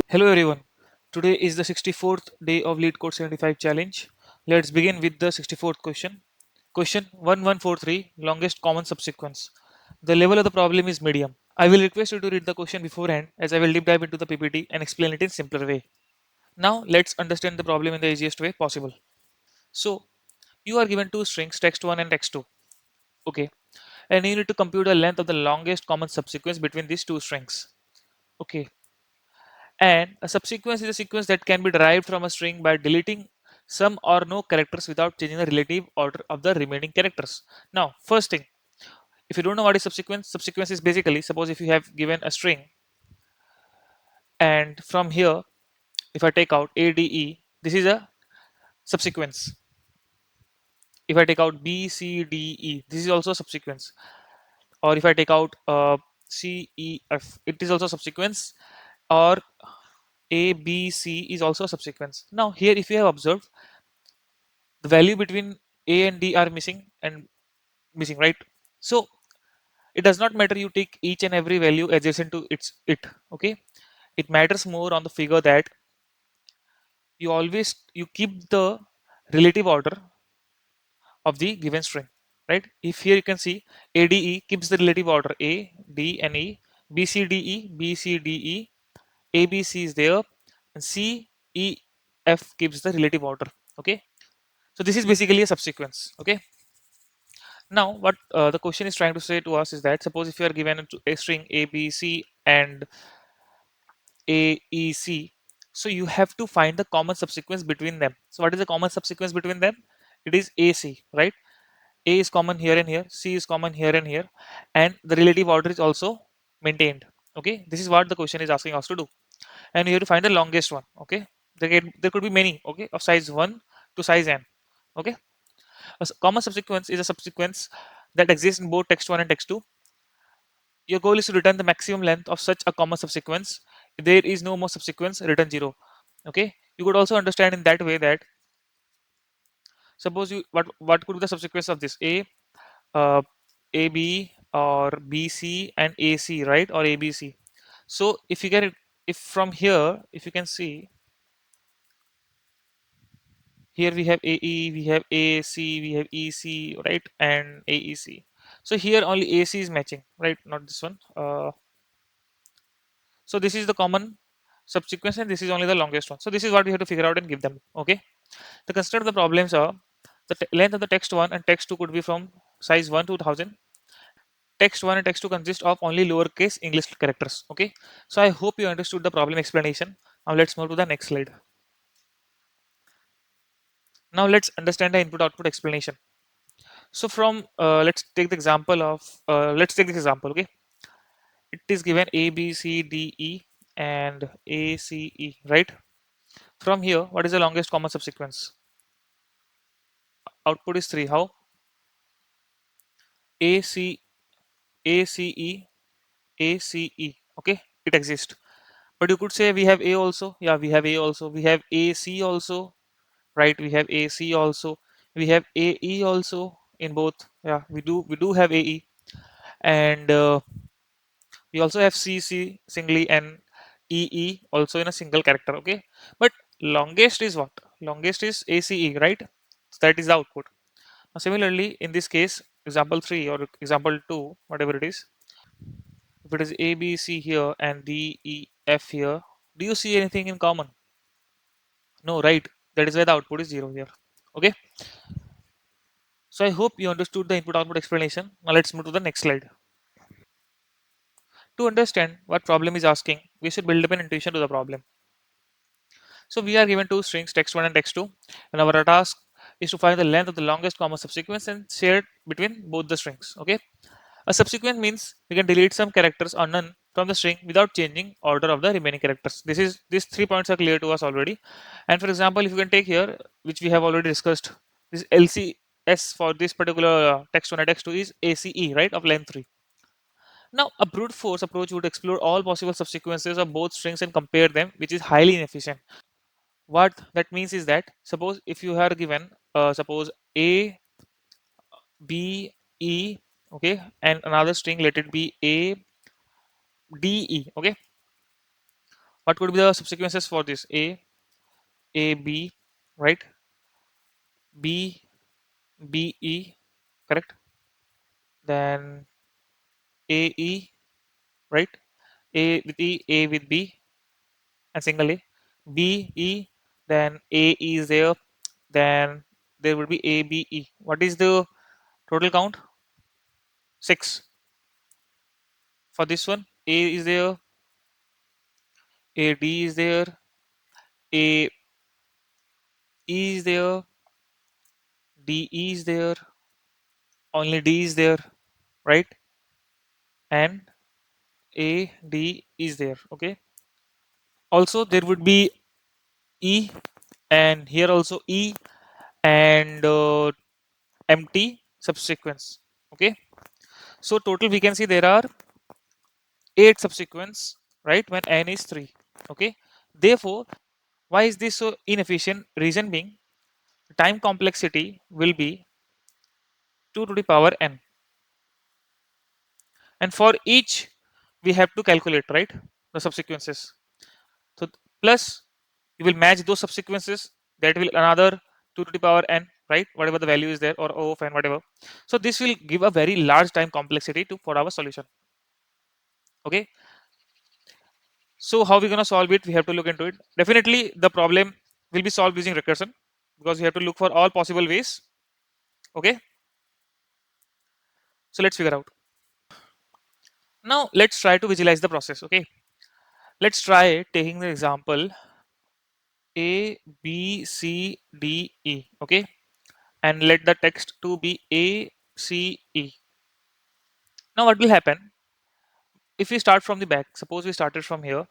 Hello everyone. Today is the 64th day of Leetcode 75 challenge. Let's begin with the 64th question. Question 1143, longest common subsequence. The level of the problem is medium. I will request you to read the question beforehand as I will deep dive into the PPT and explain it in simpler way. Now let's understand the problem in the easiest way possible. So you are given two strings text1 and text2. Okay. And you need to compute the length of the longest common subsequence between these two strings. Okay. And a subsequence is a sequence that can be derived from a string by deleting some or no characters without changing the relative order of the remaining characters. Now, first thing, if you don't know what is subsequence, subsequence is basically suppose if you have given a string and from here, if I take out ADE, this is a subsequence. If I take out BCDE, this is also a subsequence. Or if I take out CEF, it is also a subsequence. Or ABC is also a subsequence. Now, here, if you have observed, the value between A and D are missing and missing, right? So it does not matter you take each and every value adjacent to it. Okay, it matters more on the figure that you keep the relative order of the given string, right? If here you can see ADE keeps the relative order A, D, and E, BCDE, BCDE, ABC is there, and CEF keeps the relative order. Okay, so this is basically a subsequence. Okay. Now, what the question is trying to say to us is that suppose if you are given a string A, B, C, and A, E, C, so you have to find the common subsequence between them. So, what is the common subsequence between them? It is A, C, right? A is common here and here, C is common here and here, and the relative order is also maintained. Okay, this is what the question is asking us to do, and you have to find the longest one. Okay, there could be many. Okay, of size 1 to size n. Okay, common subsequence is a subsequence that exists in both text 1 and text 2. Your goal is to return the maximum length of such a common subsequence. If there is no more subsequence, return 0. Okay. You could also understand in that way that suppose you what could be the subsequence of this uh, AB or BC and AC, right? Or ABC. So if you get it, if from here, if you can see here we have AE, we have AC, we have EC, right? And AEC. So here only AC is matching, right? Not this one. So this is the common subsequence and this is only the longest one. So this is what we have to figure out and give them. Okay. The constraint of the problems are the length of the text 1 and text 2 could be from size 1 to 1000. Text 1 and text 2 consist of only lowercase English characters. Okay. So I hope you understood the problem explanation. Now let's move to the next slide. Now let's understand the input output explanation. So from let's take this example. Okay. It is given A, B, C, D, E and A, C, E, right? From here, what is the longest common subsequence? Output is 3. How? A, C, A, C, E, A, C, E. Okay, it exists. But you could say we have A also. Yeah, we have A also. We have A, C also. Right, we have A, C also. We have A, E also in both. Yeah, we do have A, E. And we also have C, C singly and E, E also in a single character. Okay, but longest is what? Longest is A, C, E, right? So that is the output. Now, similarly, in this case, example 3 or example 2, whatever it is, if it is A, B, C here and D, E, F here, do you see anything in common? No, right? That is why the output is 0 here. Okay. So I hope you understood the input output explanation. Now let's move to the next slide. To understand what problem is asking, we should build up an intuition to the problem. So we are given two strings, text1 and text2, and our task is to find the length of the longest common subsequence and share it between both the strings. Okay. A subsequent means we can delete some characters or none from the string without changing order of the remaining characters. These 3 points are clear to us already. And for example, if you can take here, which we have already discussed, this LCS for this particular text one and text two is ACE, right, of length 3. Now, a brute force approach would explore all possible subsequences of both strings and compare them, which is highly inefficient. What that means is that suppose if you are given suppose A, B, E, okay, and another string let it be A, D, E, okay. What could be the subsequences for this? A, B, right? B, B, E, correct? Then A, E, right? A with E, A with B, and single A. B, E, then A, E is there. Then there will be A, B, E. What is the total count? 6. For this one, A is there, A, D is there, A, E is there, D, E is there, only D is there, right? And A, D is there, okay? Also, there would be E, and here also E, and empty subsequence, okay? So total we can see there are 8 subsequence, right, when n is 3, okay? Therefore, why is this so inefficient? Reason being, time complexity will be 2 to the power n, and for each we have to calculate, right, the subsequences. So plus you will match those subsequences, that will another 2 to the power n, right, whatever the value is there, or O of n, whatever. So this will give a very large time complexity to for our solution, okay? So how we gonna solve it? We have to look into it. Definitely the problem will be solved using recursion, because we have to look for all possible ways, okay? So let's figure out. Now let's try to visualize the process, okay? Let's try taking the example A, B, C, D, E, okay? And let the text to be A, C, E. Now what will happen if we start from the back? Suppose we started from here.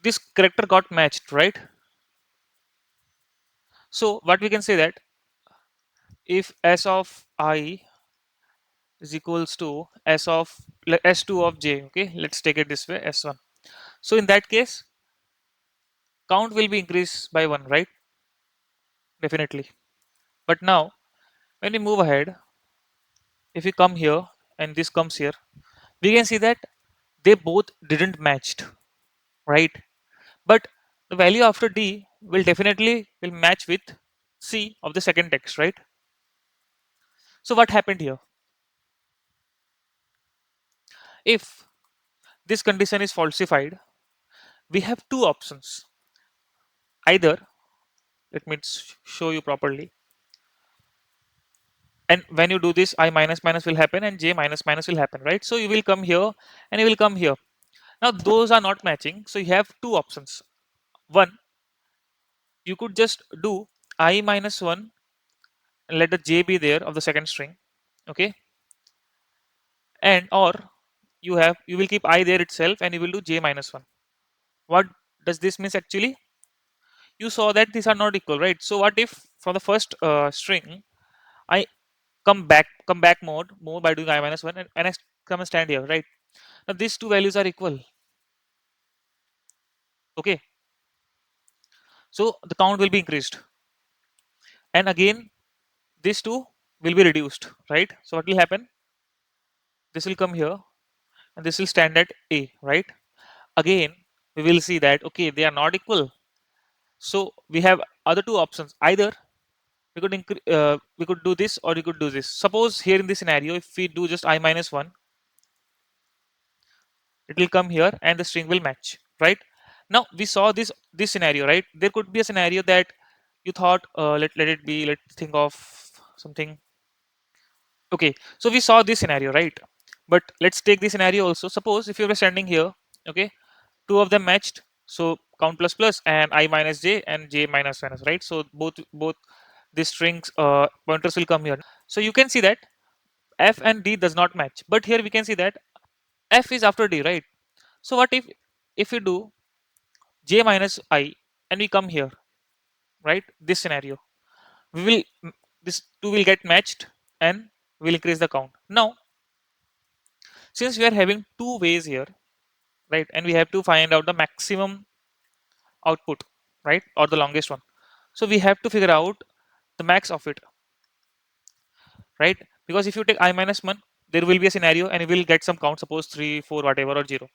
This character got matched, right? So what we can say that if S of I is equals to S2 of J, okay? Let's take it this way, S1. So in that case, count will be increased by 1, right? Definitely. But now when we move ahead, if we come here and this comes here, we can see that they both didn't matched, right? But the value after D will definitely will match with C of the second text, right? So what happened here? If this condition is falsified, we have two options. Either, let me show you properly. And when you do this, I minus minus will happen and J minus minus will happen, right? So you will come here and you will come here. Now those are not matching. So you have two options. One, you could just do I minus 1 and let the J be there of the second string, okay? And or you will keep I there itself and you will do J minus 1. What does this means actually? You saw that these are not equal, right? So what if for the first string I come back mode more by doing I minus 1, and I come and stand here, right? Now these two values are equal, okay? So the count will be increased, and again these two will be reduced, right? So what will happen? This will come here and this will stand at A, right? Again we will see that okay, they are not equal. So we have other two options. Either we could do this or we could do this. Suppose here in this scenario, if we do just I minus 1, it will come here and the string will match, right? Now we saw this scenario, right? There could be a scenario that you thought let it be, let's think of something. Okay, so we saw this scenario, right? But let's take this scenario also. Suppose if you were standing here, okay, two of them matched, so count plus plus and I minus J and J minus minus, right? So both these strings pointers will come here. So you can see that F and D does not match, but here we can see that F is after D, right? So what if we do J minus I and we come here, right? This scenario, we will this two will get matched and will increase the count. Now since we are having two ways here, right, and we have to find out the maximum output, right, or the longest one, so we have to figure out the max of it, right? Because if you take I minus 1, there will be a scenario and you will get some count, suppose 3 4 whatever or 0.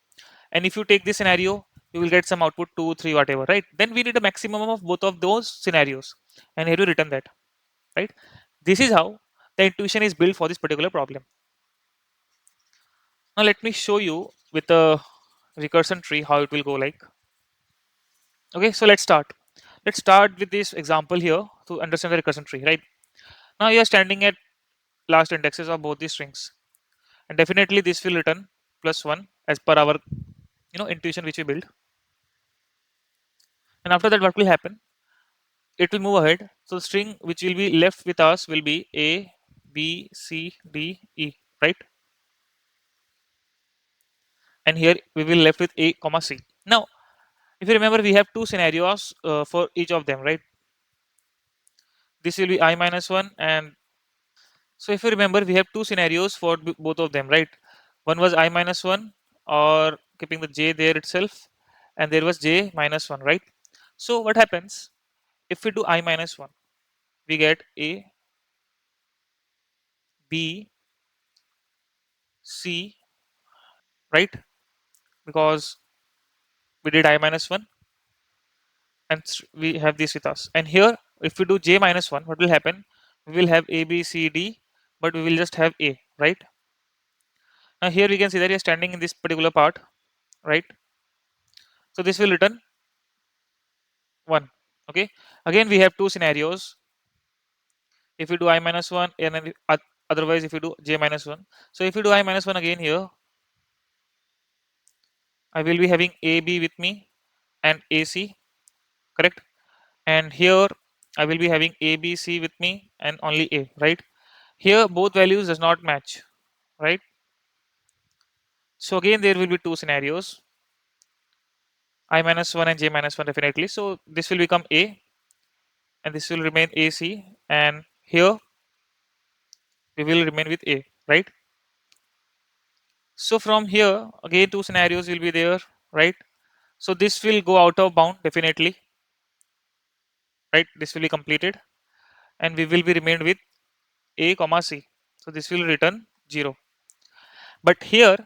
and if you take this scenario, you will get some output 2 3 whatever, right? Then we need a maximum of both of those scenarios, and here to return that, right? This is how the intuition is built for this particular problem. Now let me show you with a recursion tree how it will go like. Okay, so let's start with this example here to understand the recursion tree, right? Now you are standing at last indexes of both these strings, and definitely this will return +1 as per our intuition which we built. And after that, what will happen? It will move ahead. So the string which will be left with us will be A, B, C, D, E, right? And here we will left with A, comma C. Now, if you remember, we have two scenarios for each of them, right? This will be I minus one, and so if you remember, we have two scenarios for both of them, right? One was I minus one, or keeping the J there itself, and there was J minus one, right? So what happens if we do I minus one? We get A, B, C, right? Because we did I minus one, and we have this with us. And here, if we do J minus one, what will happen? We will have A, B, C, D, but we will just have A, right? Now here we can see that you're standing in this particular part, right? So this will return 1. Okay. Again, we have two scenarios. If you do I minus one, and then otherwise if you do J minus one. So if you do I minus one again here, I will be having AB with me and AC, correct? And here I will be having ABC with me and only A, right? Here both values does not match, right? So again there will be two scenarios, I minus one and J minus one definitely. So this will become A, and this will remain AC, and here we will remain with A, right? So from here again two scenarios will be there, right? So this will go out of bound definitely, right? This will be completed, and we will be remained with A comma C. So this will return 0. But here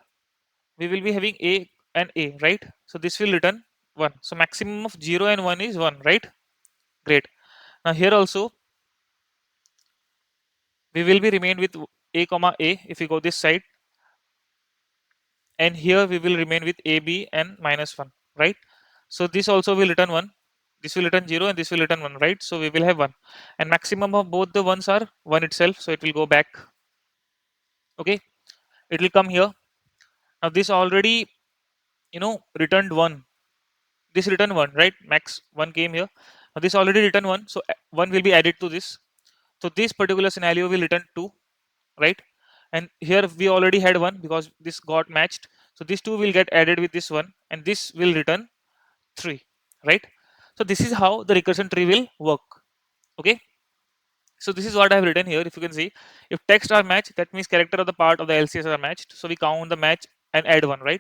we will be having A and A, right? So this will return 1. So maximum of 0 and 1 is 1, right? Great. Now here also we will be remained with A comma A if we go this side, and here we will remain with AB and minus 1, right? So this also will return 1, this will return 0, and this will return 1, right? So we will have 1, and maximum of both the ones are 1 itself, so it will go back. Okay, it will come here. Now this already returned 1, this return 1, right? Max 1 came here. Now this already returned 1, so 1 will be added to this. So this particular scenario will return 2, right? And here we already had 1 because this got matched, so this 2 will get added with this 1, and this will return 3, right? So this is how the recursion tree will work. Okay, so this is what I have written here. If you can see, if text are matched, that means character of the part of the LCS are matched, so we count the match and add 1, right?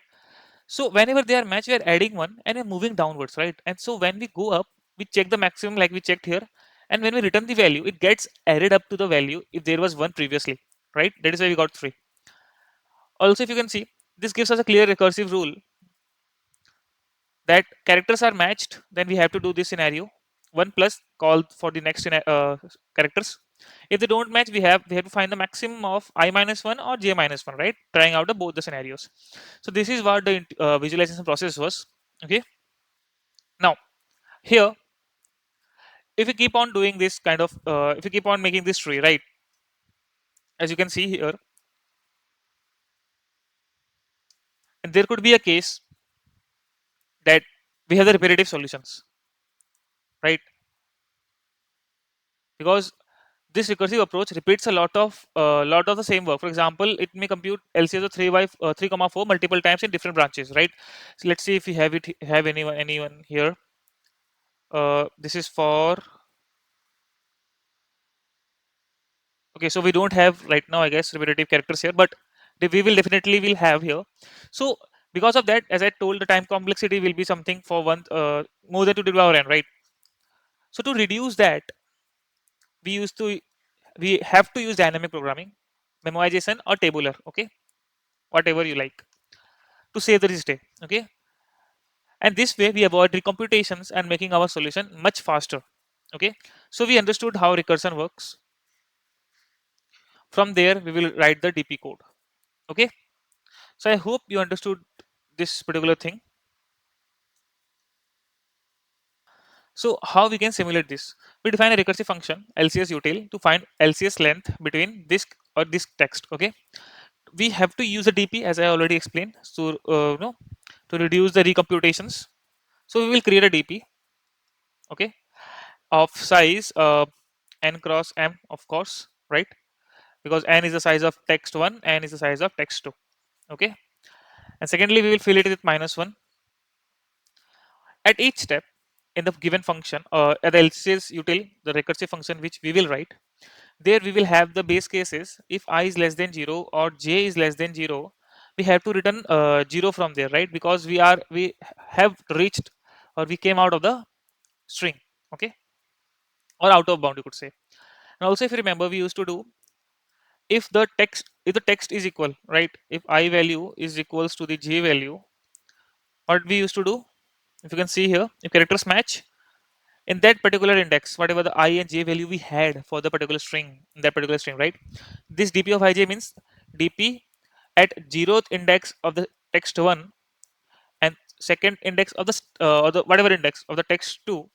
So whenever they are matched, we are adding 1 and we're moving downwards, right? And so when we go up, we check the maximum like we checked here, and when we return the value, it gets added up to the value if there was 1 previously, right? That is why we got 3. Also, if you can see, this gives us a clear recursive rule that characters are matched, then we have to do this scenario 1 plus call for the next characters. If they don't match, we have to find the maximum of I minus 1 or J minus 1, right? Trying out the both the scenarios. So this is what the visualization process was. Okay, now here, if you keep on doing this kind of if you keep on making this tree, right, as you can see here, and there could be a case that we have the repetitive solutions, right? Because this recursive approach repeats a lot of the same work. For example, it may compute LCS of 3 comma 4 multiple times in different branches, right? So let's see if we have anyone here. This is for, okay, so we don't have right now, I guess, repetitive characters here, but we will definitely will have here. So because of that, as I told, the time complexity will be something for one more than 2 to the power n, right? So to reduce that, we used to we have to use dynamic programming, memoization or tabular, okay, whatever you like. to save the state. Okay, and this way we avoid recomputations and making our solution much faster. Okay, so we understood how recursion works. From there we will write the DP code. Okay, so I hope you understood this particular thing. So how we can simulate this? We define a recursive function LCS util to find LCS length between this or this text. Okay, we have to use a DP as I already explained. So to reduce the recomputations. So we will create a DP. Okay, of size n cross m, of course, right? Because n is the size of text 1, n is the size of text 2. Okay, and secondly we will fill it with -1 at each step in the given function, at the LCS util, the recursive function which we will write. There we will have the base cases. If I is less than 0 or j is less than 0, we have to return 0 from there, right? Because we have reached, or we came out of the string. Okay, or out of bound, you could say. And also if you remember, we used to do, if the text is equal, right? If I value is equals to the j value, what we used to do, if you can see here, if characters match in that particular index, whatever the I and j value we had for the particular string, in that particular string, right? This dp of ij means dp at 0th index of the text 1 and second index of the or the whatever index of the text 2,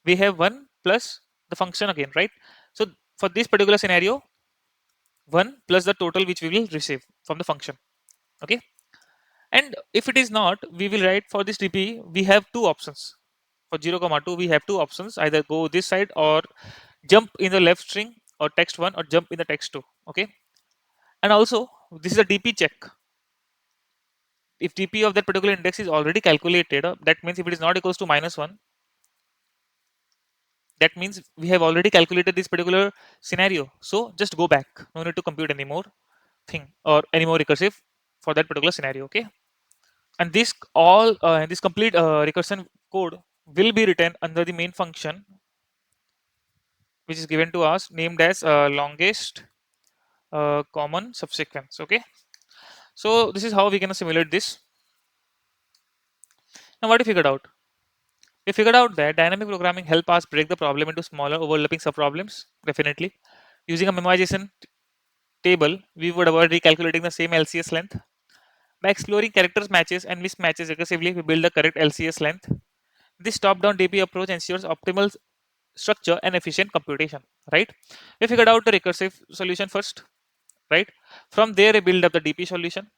we have 1 plus the function again, right? So for this particular scenario, 1 plus the total which we will receive from the function. Okay, and if it is not, we will write for this dp, we have two options. For 0 comma 2 we have two options, either go this side or jump in the left string or text 1 or jump in the text 2. Okay, and also this is a dp check. If dp of that particular index is already calculated, that means if it is not equals to -1, that means we have already calculated this particular scenario, so just go back, no need to compute any more thing or any more recursive for that particular scenario. Okay, and this complete recursion code will be written under the main function which is given to us, named as longest common subsequence. Okay, so this is how we can simulate this. Now what we figured out, we figured out that dynamic programming help us break the problem into smaller overlapping subproblems. Definitely using a memoization table, we would avoid recalculating the same LCS length. By exploring characters matches and mismatches recursively, we build the correct LCS length. This top-down DP approach ensures optimal structure and efficient computation. Right? We figured out the recursive solution first. Right? From there, we build up the DP solution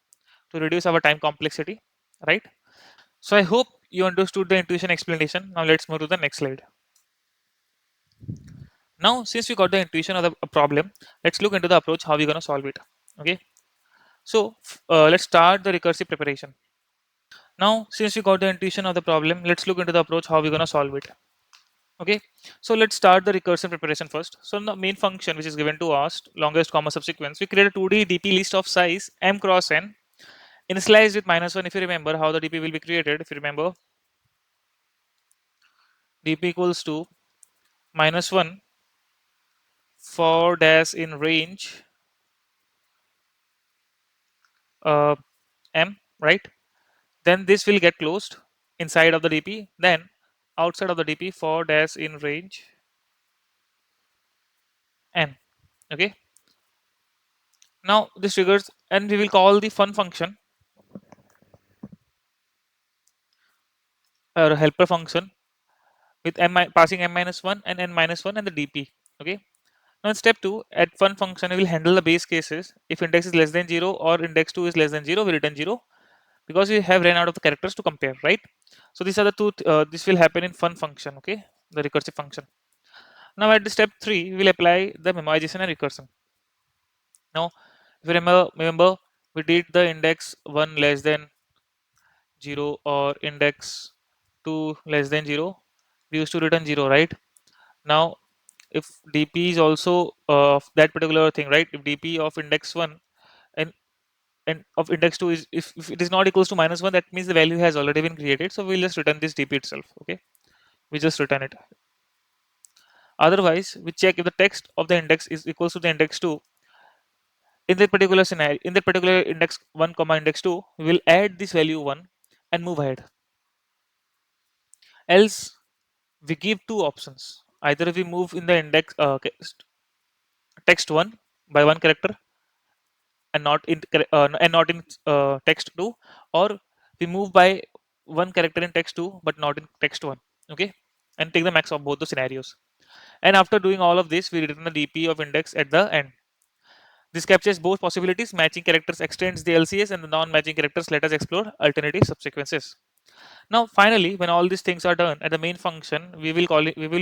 to reduce our time complexity. Right? So I hope you understood the intuition explanation. Now let's move to the next slide. Now, since we got the intuition of the problem, let's look into the approach how we're gonna solve it. Okay. So let's start the recursive preparation. Now, since we got the intuition of the problem, let's look into the approach how we're gonna solve it. Okay, so let's start the recursive preparation first. So in the main function which is given to us, longest comma subsequence, we create a 2D DP list of size m cross n, initialized with -1. If you remember how the DP will be created, if you remember, DP equals to -1 for dash in range uh, m, right? Then this will get closed inside of the DP. Then outside of the DP for dash in range n. Okay. Now this triggers, and we will call the fun function or helper function with passing m-1 and n-1 and the DP. Okay. Now in step 2, at fun function we will handle the base cases. If index is less than 0 or index 2 is less than 0, we return 0 because we have ran out of the characters to compare, right? So these are the two. This will happen in fun function. Okay, the recursive function. Now at the step 3, we will apply the memoization and recursion. Now, if you remember, we did the index 1 less than 0 or index 2 less than 0. We used to return 0, right? Now, if dp is also of that particular thing, right? If dp of index 1 and of index 2 is, if it is not equals to -1, that means the value has already been created. So we'll just return this dp itself. Okay, we just return it. Otherwise, we check if the text of the index is equals to the index 2. In that particular scenario, in that particular index 1 comma index 2, we will add this value 1 and move ahead. Else we give two options: either we move in the index text 1 by one character and not in text 2, or we move by one character in text 2 but not in text 1. Okay, and take the max of both the scenarios. And after doing all of this, we return the dp of index at the end. This captures both possibilities: matching characters extends the lcs, and the non-matching characters let us explore alternative subsequences. Now finally, when all these things are done at the main function, we will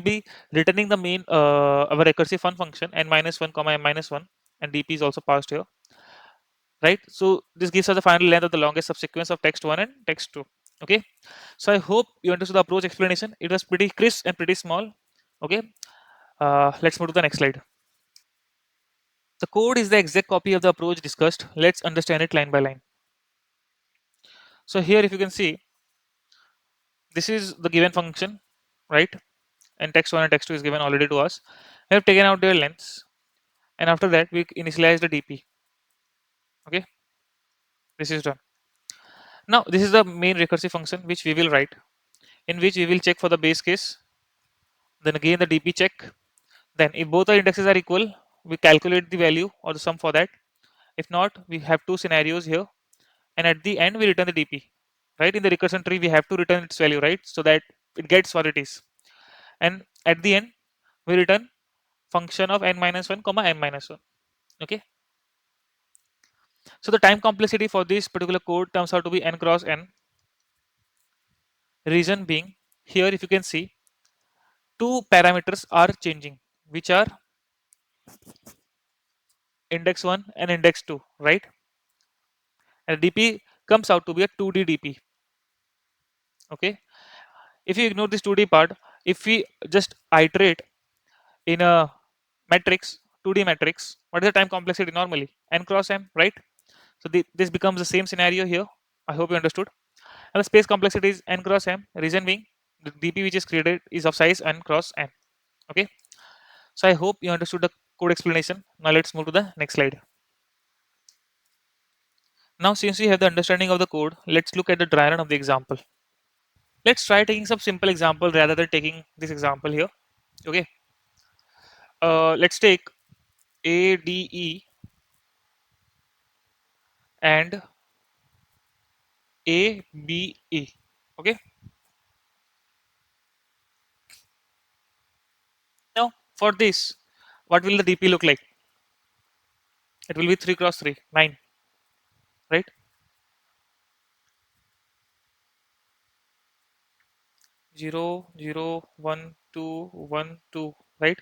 be returning the main our recursive fun function n minus 1 comma n minus 1, and dp is also passed here, right? So this gives us the final length of the longest subsequence of text 1 and text 2. Okay, so I hope you understood the approach explanation. It was pretty crisp and pretty small. Okay, let's move to the next slide. The code is the exact copy of the approach discussed. Let's understand it line by line. So here, if you can see, this is the given function, right? And text 1 and text 2 is given already to us. We have taken out their lengths, and after that we initialize the dp. Okay, this is done. Now this is the main recursive function which we will write, in which we will check for the base case, then again the dp check. Then if both the indexes are equal, we calculate the value or the sum for that. If not, we have two scenarios here, and at the end we return the dp. Right, in the recursion tree we have to return its value, right, so that it gets what it is. And at the end we return function of n minus 1 comma n minus 1. Okay, so the time complexity for this particular code turns out to be n cross n. Reason being, here if you can see, two parameters are changing, which are index 1 and index 2, right? And dp comes out to be a 2D dp. Okay, if you ignore this 2D part, if we just iterate in a matrix, 2D matrix, what is the time complexity normally? N cross m, right? So this becomes the same scenario here. I hope you understood. And the space complexity is n cross m. Reason being, the dp which is created is of size n cross n. Okay, so I hope you understood the code explanation. Now let's move to the next slide. Now since we have the understanding of the code, let's look at the dry run of the example. Let's try taking some simple example rather than taking this example here. Okay, let's take ADE and ABE. Okay, now for this, what will the DP look like? It will be 3 cross 3, 9, right? 0, 0, 1, 2, 1, 2, right?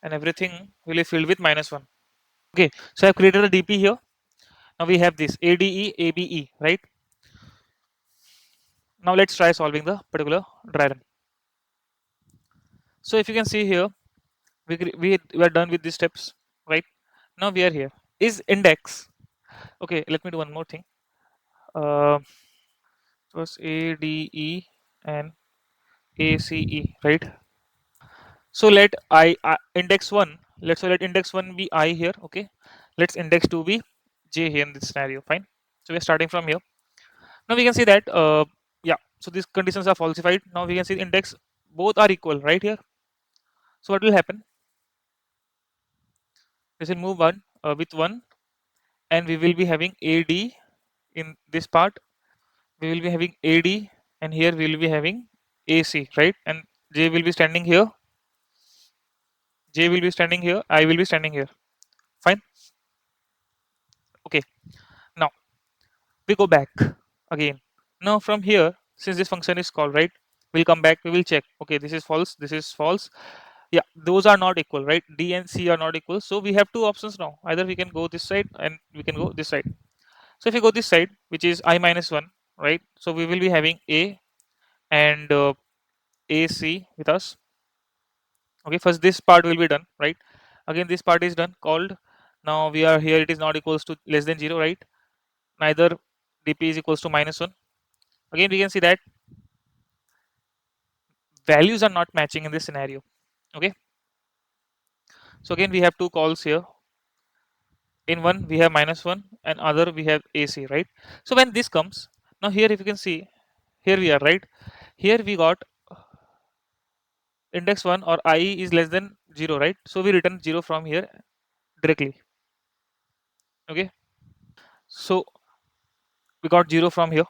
And everything will be filled with minus 1. Okay, so I've created a DP here. Now we have this ADE, ABE, right? Now let's try solving the particular dry run. So if you can see here, we are done with these steps, right? Now we are here. Is index, okay, let me do one more thing. It was ADE and ACE, right? So let index 1, let index 1 be I here. Okay, let's index 2 be J here in this scenario. Fine, so we're starting from here. Now we can see that yeah, so these conditions are falsified. Now we can see index both are equal right here. So what will happen? This will move on with 1, and we will be having AD in this part. We will be having AD, and here we will be having AC, right? And J will be standing here. J will be standing here. I will be standing here. Fine. Okay. Now we go back again. Now from here, since this function is called, right, we'll come back. We will check. Okay, this is false. This is false. Yeah, those are not equal, right? D and C are not equal. So we have two options now. Either we can go this side and we can go this side. So if you go this side, which is I minus 1, right? So we will be having A and AC with us. Okay, first this part will be done, right? Again, this part is done, called. Now we are here, it is not equals to less than 0, right? Neither dp is equals to minus 1. Again, we can see that values are not matching in this scenario. Okay, so again we have two calls here. In one we have -1 and other we have AC, right? So when this comes, now here if you can see, here we are, right? Here we got index 1 or I is less than 0, right? So we return 0 from here directly. Okay, so we got 0 from here.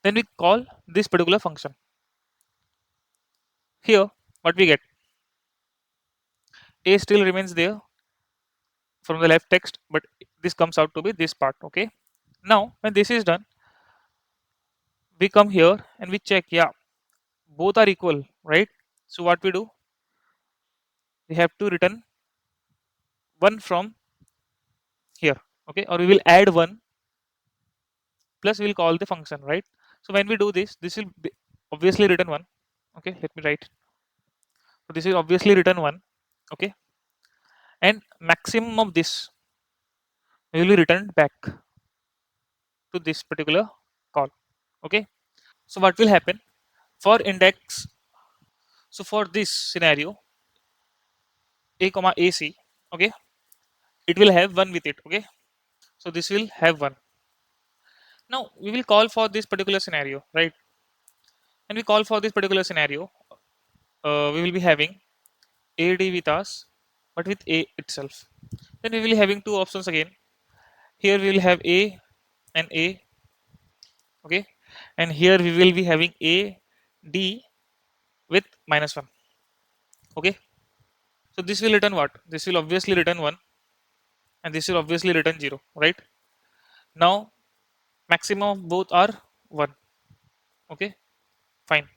Then we call this particular function. Here what we get, A still remains there from the left text, but this comes out to be this part. Okay, now when this is done, we come here and we check, yeah, both are equal, right? So what we do, we have to return one from here. Okay, or we will add one plus we'll call the function, right? So when we do this, this will be obviously return one. Okay, let me write. So this will obviously return one. Okay, and maximum of this will be returned back to this particular call. Okay, so what will happen for index, so for this scenario, a comma AC, okay, it will have one with it. Okay, so this will have one. Now we will call for this particular scenario, right? And we call for this particular scenario, we will be having AD with us, but with A itself. Then we will be having two options again. Here we will have A and A, okay, and here we will be having A D with -1. Okay, so this will return what? This will obviously return 1, and this will obviously return 0, right? Now maximum of both are 1. Okay, fine.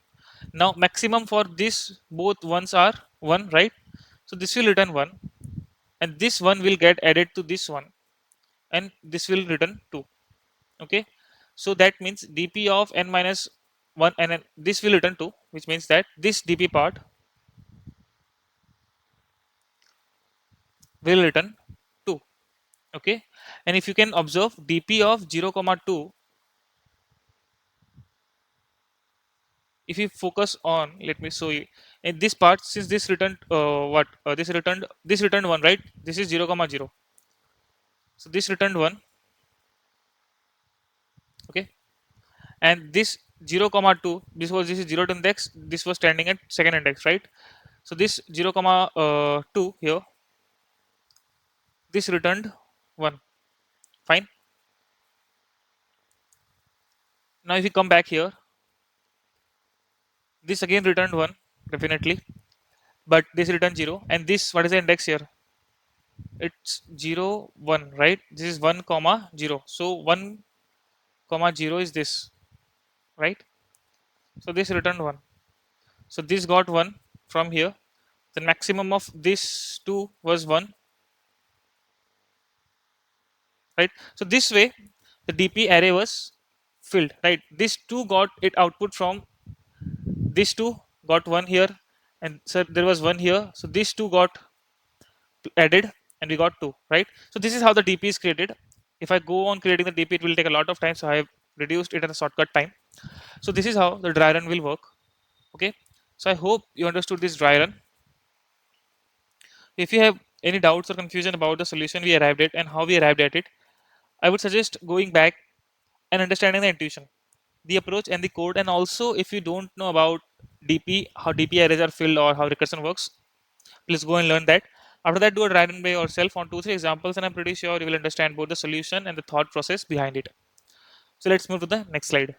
Now maximum for this both ones are 1, right? So this will return 1, and this one will get added to this one, and this will return 2. Okay, so that means dp of n minus 1, and then this will return 2, which means that this dp part will return 2. Okay, and if you can observe dp of 0 comma 2, if you focus on, let me show you in this part, since this returned this returned 1, right? This is 0 comma 0, so this returned 1. Okay, and this 0 comma 2, this is 0 to index, this was standing at second index, right? So this 0 comma 2 here, this returned 1. Fine. Now if you come back here, this again returned 1, definitely, but this returned 0, and this, what is the index here? It's 0 1, right? This is 1 comma 0, so 1 comma 0 is this, right? So this returned 1, so this got 1 from here. The maximum of this 2 was 1, right? So this way the dp array was filled, right? This 2 got it output from this 2, got 1 here, and so there was 1 here, so these 2 got added, and we got 2, right? So this is how the dp is created. If I go on creating the dp, it will take a lot of time, so I have reduced it in a shortcut time. So this is how the dry run will work. Okay, so I hope you understood this dry run. If you have any doubts or confusion about the solution we arrived at and how we arrived at it, I would suggest going back and understanding the intuition, the approach, and the code. And also, if you don't know about dp, how dp arrays are filled or how recursion works, please go and learn that. After that, do a dry run by yourself on 2 3 examples, and I'm pretty sure you will understand both the solution and the thought process behind it. So let's move to the next slide.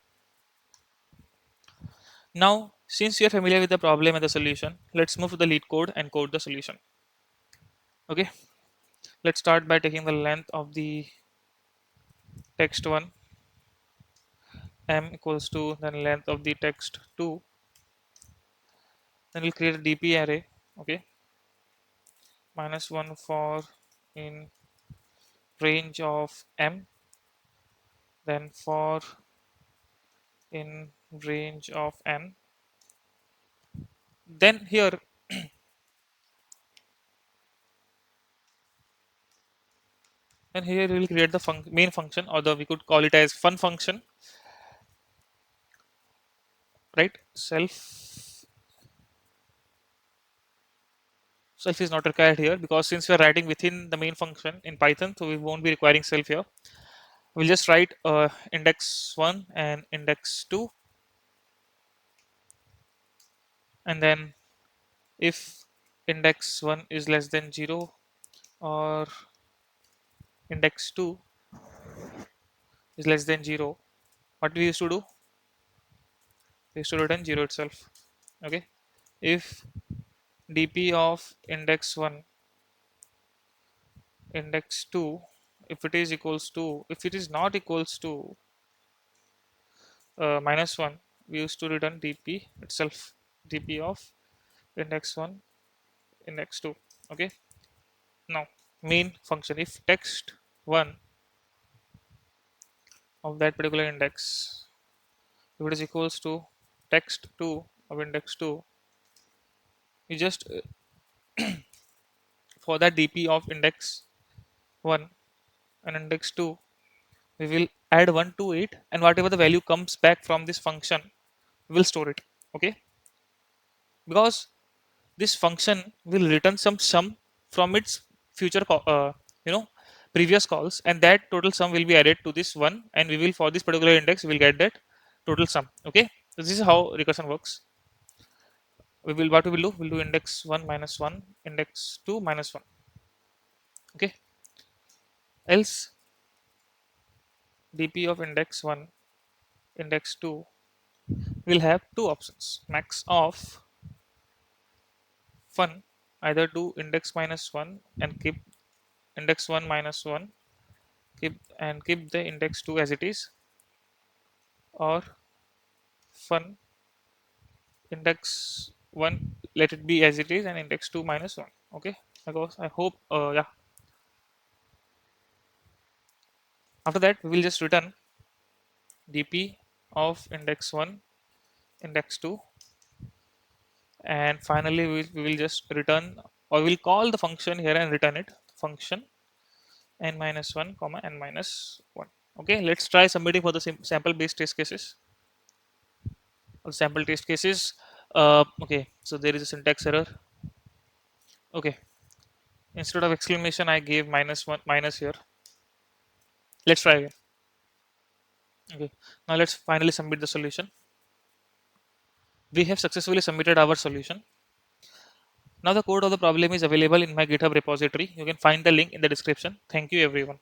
Now, since you are familiar with the problem and the solution, let's move to the lead code and code the solution. Okay, let's start by taking the length of the text 1, m equals to then length of the text 2. Then we'll create a dp array. Okay, -1 for in range of m, then for in range of n. Then here, and here we will create the main function, or the we could call it as fun function, right? Self is not required here because since we are writing within the main function in Python, so we won't be requiring self here. We'll just write index 1 and index 2, and then if index 1 is less than 0 or index 2 is less than 0, what we used to do? We used to return 0 itself. Okay. If dp of index 1, index 2, if it is equals to, if it is not equals to minus 1, we used to return dp itself, dp of index 1, index 2. Okay. Now main function, if text 1 of that particular index, if it is equals to text 2 of index 2, you just for that dp of index 1 and index 2, we will add 1 to it, and whatever the value comes back from this function, we will store it. Okay. Because this function will return some sum from its future you know previous calls, and that total sum will be added to this one, and we will, for this particular index, we will get that total sum. Okay. So this is how recursion works. We will, what we will do, we'll do index 1 minus 1, index 2 minus 1. Okay. Else dp of index 1, index 2 will have two options: max of fun, either do index minus 1 and keep index 1 minus 1, keep the index 2 as it is, or fun index 1 let it be as it is and index 2 minus 1. Okay. Because I hope yeah, after that we will just return dp of index 1, index 2, and finally we will just return, or we'll call the function here and return it, function n minus 1 comma n minus 1. Okay. Let's try submitting for the sample based test cases, or sample test cases. Okay, so there is a syntax error. Okay, instead of exclamation I gave minus 1 minus here. Let's try again. Okay, now let's finally submit the solution. We have successfully submitted our solution. Now the code of the problem is available in my GitHub repository. You can find the link in the description. Thank you everyone.